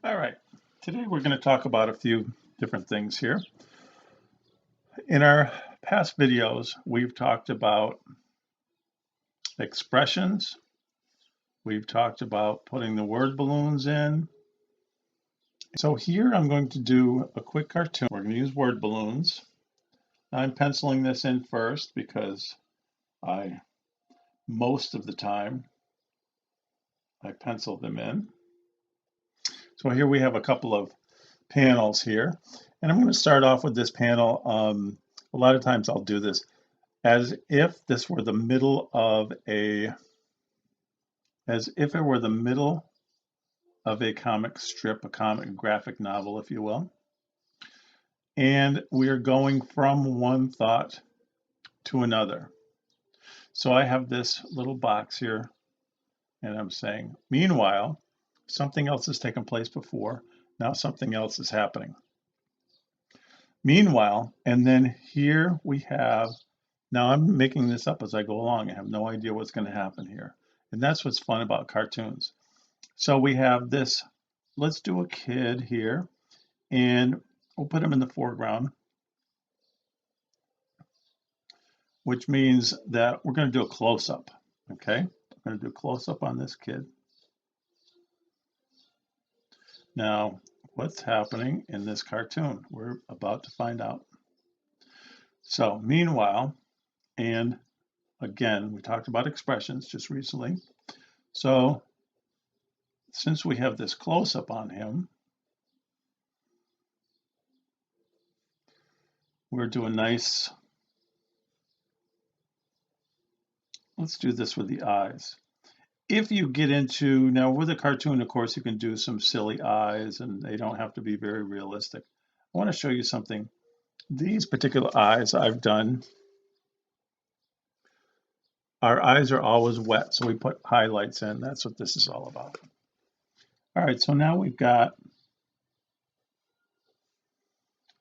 All right, today we're going to talk about a few different things here. In our past videos, we've talked about expressions, we've talked about putting the word balloons in. So here I'm going to do a quick cartoon. We're going to use word balloons. I'm penciling this in first because most of the time, I pencil them in. So here we have a couple of panels here. And I'm going to start off with this panel. A lot of times I'll do this as if this were the middle of as if it were the middle of a comic strip, a comic graphic novel, if you will. And we are going from one thought to another. So I have this little box here, and I'm saying, meanwhile, something else has taken place before. Now something else is happening. Meanwhile, and then here we have, now I'm making this up as I go along. I have no idea what's going to happen here. And that's what's fun about cartoons. So we have this, let's do a kid here, and we'll put him in the foreground, which means that we're going to do a close-up, okay? We're going to do a close-up on this kid. Now, what's happening in this cartoon? We're about to find out. So, meanwhile, and again, we talked about expressions just recently. So, since we have this close-up on him, we're doing nice. Let's do this with the eyes. If you get into, now with a cartoon, of course, you can do some silly eyes and they don't have to be very realistic. I want to show you something. These particular eyes I've done, our eyes are always wet, so we put highlights in. That's what this is all about. All right, so now we've got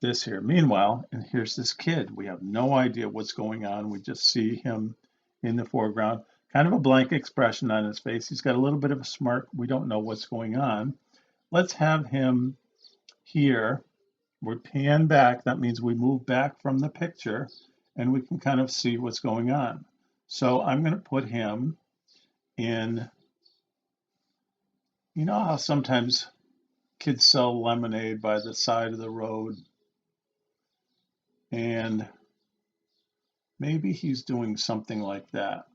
this here. Meanwhile, and here's this kid. We have no idea what's going on. We just see him in the foreground, kind of a blank expression on his face. He's got a little bit of a smirk. We don't know what's going on. Let's have him here. We pan back. That means we move back from the picture and we can kind of see what's going on. So I'm going to put him in, you know how sometimes kids sell lemonade by the side of the road, and maybe he's doing something like that.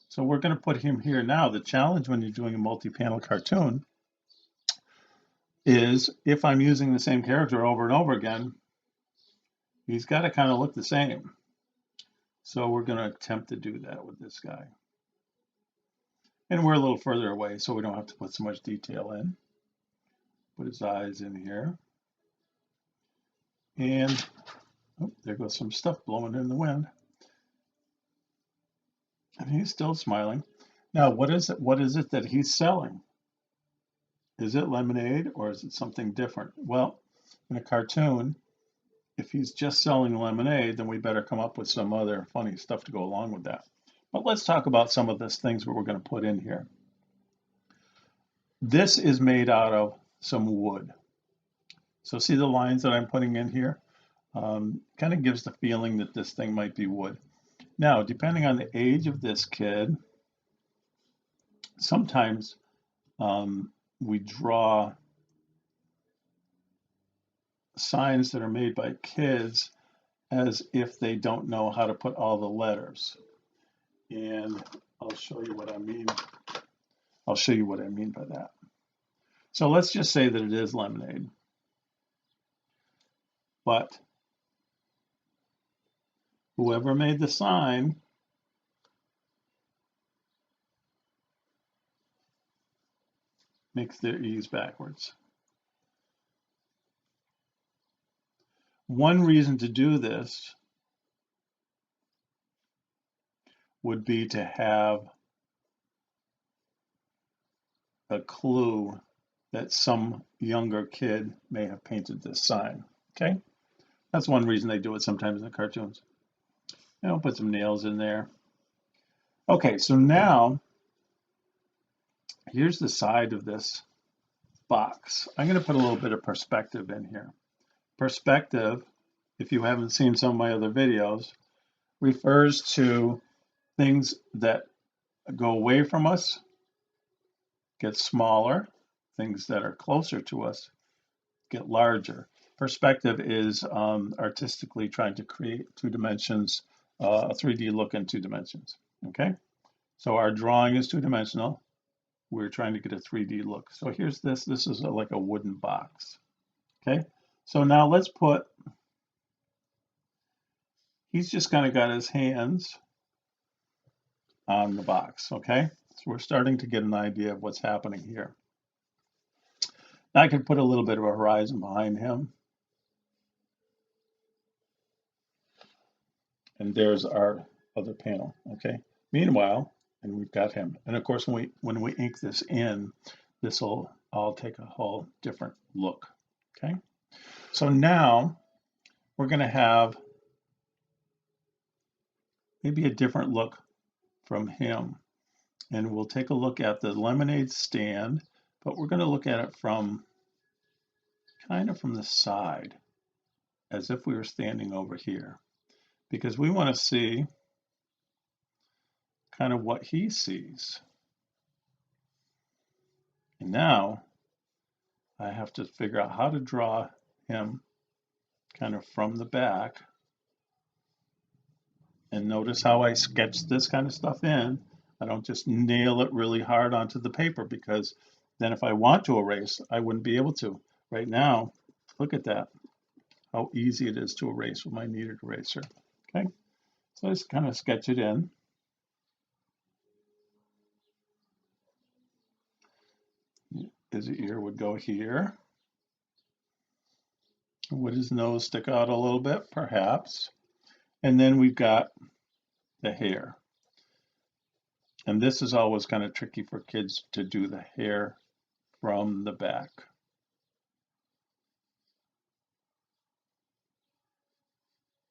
So we're going to put him here. Now, the challenge when you're doing a multi-panel cartoon is if I'm using the same character over and over again, he's got to kind of look the same. So we're going to attempt to do that with this guy. And we're a little further away, so we don't have to put so much detail in. Put his eyes in here. And oh, there goes some stuff blowing in the wind. And he's still smiling. Now, what is it that he's selling? Is it lemonade or is it something different? Well, in a cartoon, if he's just selling lemonade, then we better come up with some other funny stuff to go along with that. But let's talk about some of these things that we're going to put in here. This is made out of some wood. So see the lines that I'm putting in here? Kind of gives the feeling that this thing might be wood. Now, depending on the age of this kid, sometimes we draw signs that are made by kids as if they don't know how to put all the letters. And I'll show you what I mean. I'll show you what I mean by that. So let's just say that it is lemonade. But whoever made the sign makes their E's backwards. One reason to do this would be to have a clue that some younger kid may have painted this sign. Okay, that's one reason they do it sometimes in the cartoons. And I'll put some nails in there. Okay, so now here's the side of this box. I'm going to put a little bit of perspective in here. Perspective, if you haven't seen some of my other videos, refers to things that go away from us, get smaller, things that are closer to us get larger. Perspective is artistically trying to create 2 dimensions, a 3D look in 2 dimensions, okay? So our drawing is 2-dimensional. We're trying to get a 3D look. So here's this. This is like a wooden box, okay? So now let's put, he's just kind of got his hands on the box, okay? So we're starting to get an idea of what's happening here. Now I could put a little bit of a horizon behind him. And there's our other panel, okay? Meanwhile, and we've got him. And of course, when we ink this in, this will all take a whole different look, okay? So now we're gonna have maybe a different look from him. And we'll take a look at the lemonade stand, but we're gonna look at it from kind of from the side, as if we were standing over here, because we wanna see kind of what he sees. And now I have to figure out how to draw him kind of from the back. And notice how I sketch this kind of stuff in. I don't just nail it really hard onto the paper, because then if I want to erase, I wouldn't be able to. Right now, look at that, how easy it is to erase with my kneaded eraser. Okay, so I just kind of sketch it in. His ear would go here. Would his nose stick out a little bit? Perhaps. And then we've got the hair. And this is always kind of tricky for kids to do the hair from the back.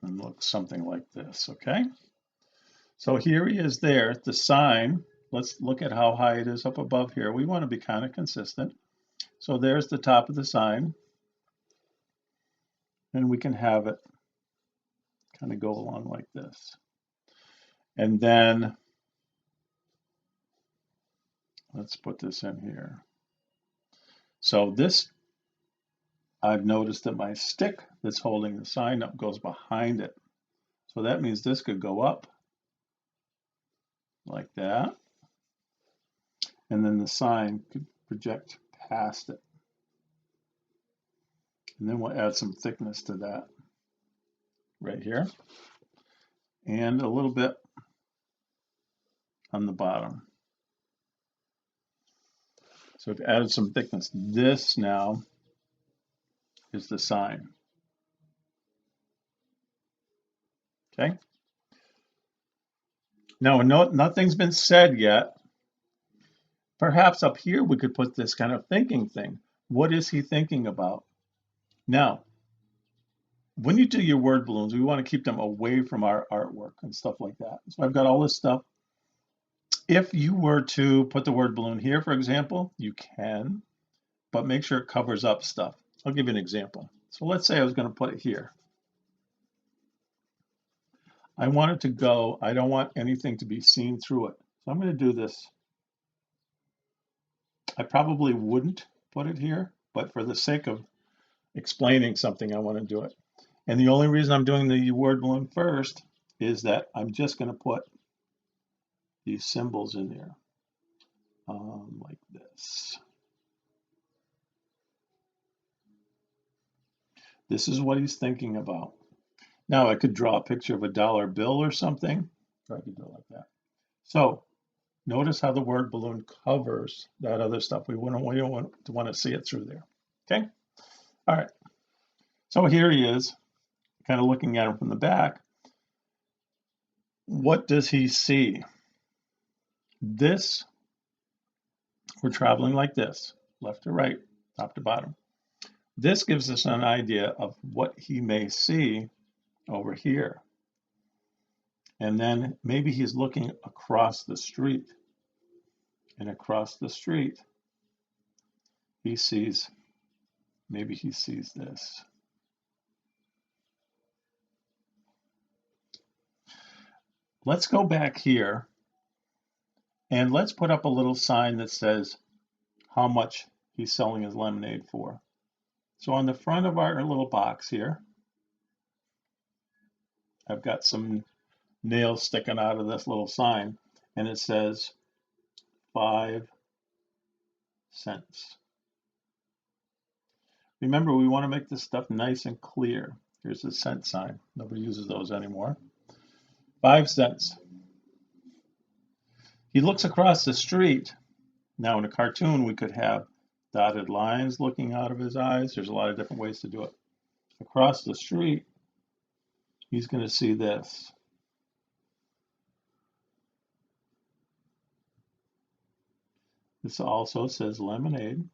And looks something like this, okay? So here he is there, the sign. Let's look at how high it is up above here. We want to be kind of consistent. So there's the top of the sign. And we can have it kind of go along like this. And then let's put this in here. So this, I've noticed that my stick that's holding the sign up goes behind it. So that means this could go up like that. And then the sign could project past it. And then we'll add some thickness to that right here. And a little bit on the bottom. So we've added some thickness. This now is the sign. Okay. Now, nothing's been said yet. Perhaps up here we could put this kind of thinking thing. What is he thinking about? Now, when you do your word balloons, we want to keep them away from our artwork and stuff like that. So I've got all this stuff. If you were to put the word balloon here, for example, you can, but make sure it covers up stuff. I'll give you an example. So let's say I was going to put it here. I want it to go, I don't want anything to be seen through it. So I'm going to do this. I probably wouldn't put it here, but for the sake of explaining something, I want to do it. And the only reason I'm doing the word balloon first is that I'm just going to put these symbols in there, like this. This is what he's thinking about. Now I could draw a picture of a dollar bill or something. Or I could do it like that. So notice how the word balloon covers that other stuff. We don't want to see it through there. Okay. All right. So here he is, kind of looking at him from the back. What does he see? This, we're traveling like this, left to right, top to bottom. This gives us an idea of what he may see over here. And then maybe he's looking across the street. And across the street, he sees, maybe he sees this. Let's go back here and let's put up a little sign that says how much he's selling his lemonade for. So on the front of our little box here, I've got some nails sticking out of this little sign, and it says 5 cents. Remember, we want to make this stuff nice and clear. Here's the cent sign. Nobody uses those anymore. 5 cents. He looks across the street. Now, in a cartoon, we could have dotted lines looking out of his eyes. There's a lot of different ways to do it. Across the street, he's going to see this. This also says lemonade.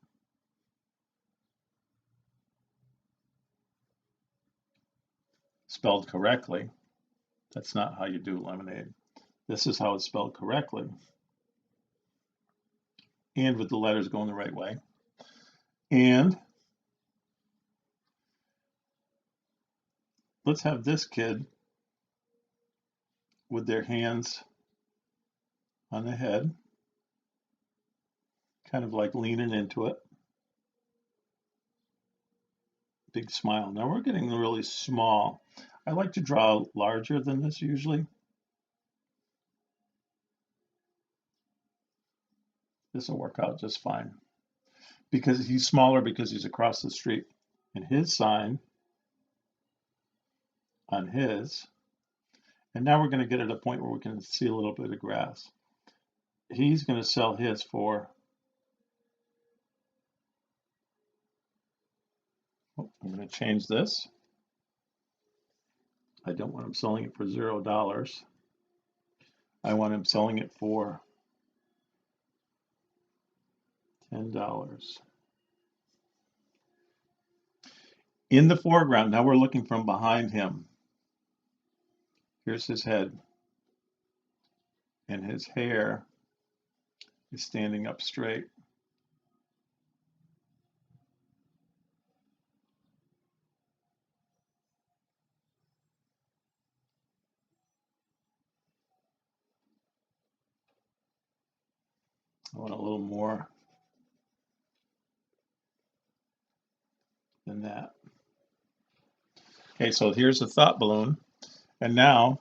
Spelled correctly. That's not how you do lemonade. This is how it's spelled correctly. And with the letters going the right way. And let's have this kid with their hands on the head, kind of like leaning into it. Big smile. Now we're getting really small. I like to draw larger than this usually. This will work out just fine. Because he's smaller because he's across the street. And his sign on his, and now we're going to get at a point where we can see a little bit of grass. He's going to sell his for, I'm going to change this. I don't want him selling it for $0. I want him selling it for $10. In the foreground, now we're looking from behind him. Here's his head. And his hair is standing up straight. I want a little more than that. Okay, so here's the thought balloon. And now,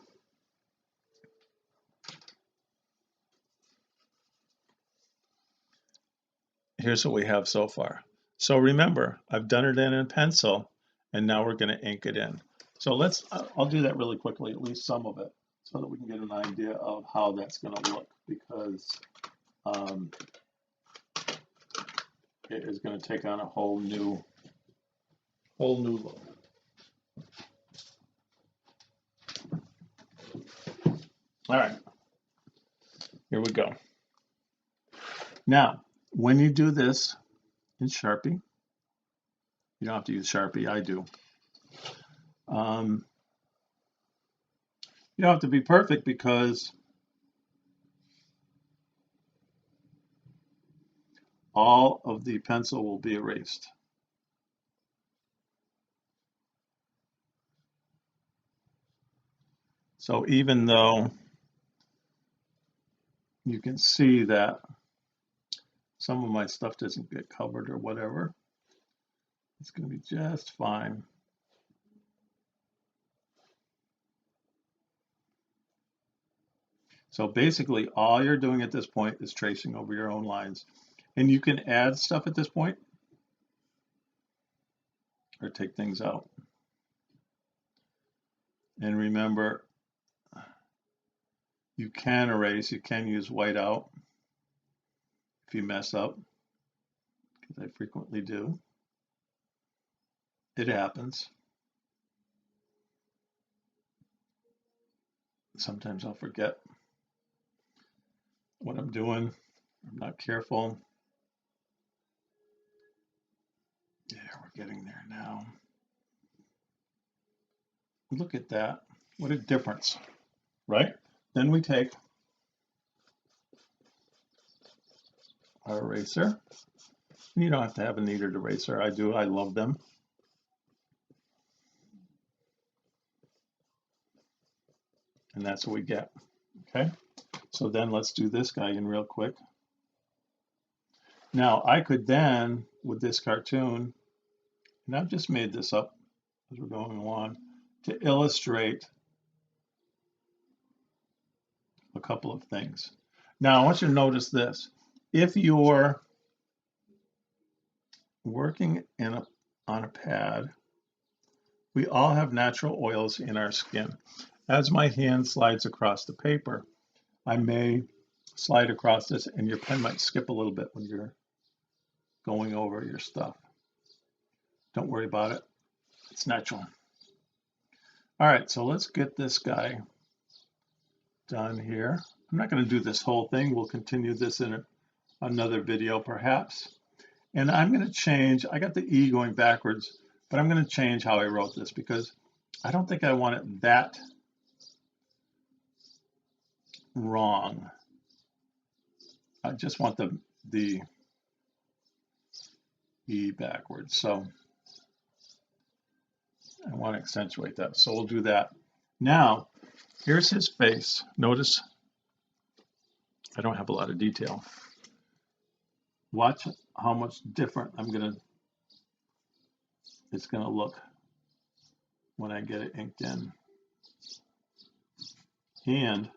here's what we have so far. So remember, I've done it in pencil, and now we're going to ink it in. So I'll do that really quickly, at least some of it, so that we can get an idea of how that's going to look, because it is going to take on a whole new look. All right, here we go. Now, when you do this in Sharpie, you don't have to use Sharpie, I do. You don't have to be perfect because all of the pencil will be erased. So even though you can see that some of my stuff doesn't get covered or whatever, it's going to be just fine. So basically all you're doing at this point is tracing over your own lines. And you can add stuff at this point or take things out. And remember, you can erase, you can use whiteout if you mess up, because I frequently do. It happens. Sometimes I'll forget what I'm doing. I'm not careful. Yeah, we're getting there now. Look at that. What a difference, right? Then we take our eraser You don't have to have a kneaded eraser. I do. I love them. And that's what we get. Okay. So then let's do this guy in real quick. Now I could then, with this cartoon, and I've just made this up as we're going along, to illustrate a couple of things. Now I want you to notice this. If you're working on a pad, we all have natural oils in our skin. As my hand slides across the paper, I may slide across this and your pen might skip a little bit when you're going over your stuff. Don't worry about it. It's natural. All right, so let's get this guy done here. I'm not going to do this whole thing. We'll continue this in another video perhaps. And I'm going to change, I got the E going backwards, but I'm going to change how I wrote this because I don't think I want it that wrong. I just want the E backwards. So I want to accentuate that. So we'll do that. Now, here's his face. Notice I don't have a lot of detail. Watch how much different it's gonna look when I get it inked in. And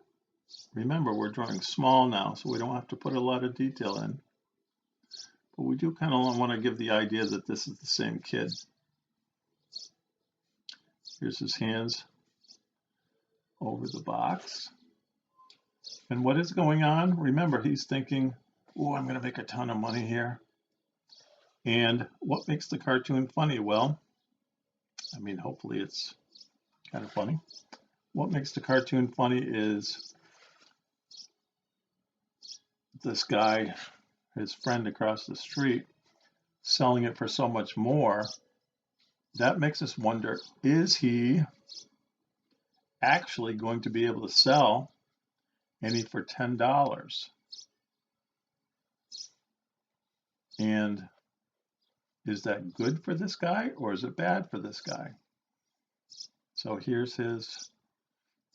remember, we're drawing small now, so we don't have to put a lot of detail in. But we do kind of want to give the idea that this is the same kid. Here's his hands over the box. And what is going on? Remember, he's thinking, oh, I'm going to make a ton of money here. And what makes the cartoon funny? Well, I mean, hopefully it's kind of funny. What makes the cartoon funny is this guy, his friend across the street, selling it for so much more. That makes us wonder, is he actually going to be able to sell any for $10? And is that good for this guy or is it bad for this guy? So here's his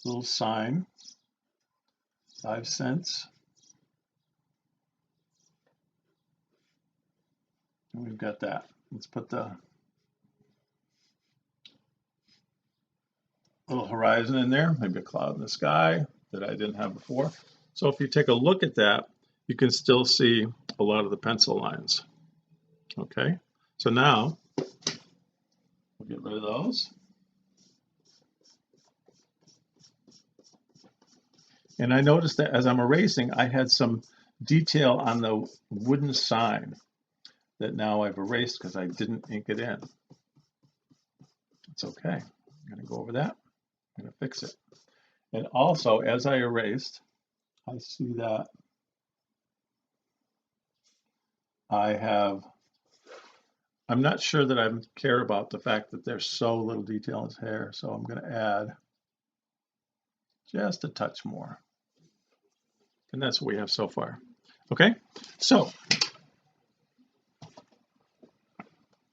little sign, 5 cents. And we've got that. Let's put the little horizon in there, maybe a cloud in the sky that I didn't have before. So if you take a look at that, you can still see a lot of the pencil lines. Okay, so now we'll get rid of those. And I noticed that as I'm erasing, I had some detail on the wooden sign that now I've erased because I didn't ink it in. It's okay. I'm going to go over that. I'm going to fix it. And also, as I erased, I see that I'm not sure that I care about the fact that there's so little detail in his hair, so I'm going to add just a touch more. And that's what we have so far. Okay, so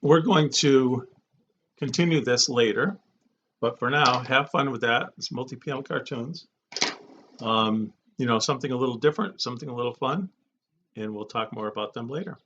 we're going to continue this later, but for now, have fun with that. It's multi-panel cartoons. You know, something a little different, something a little fun, and we'll talk more about them later.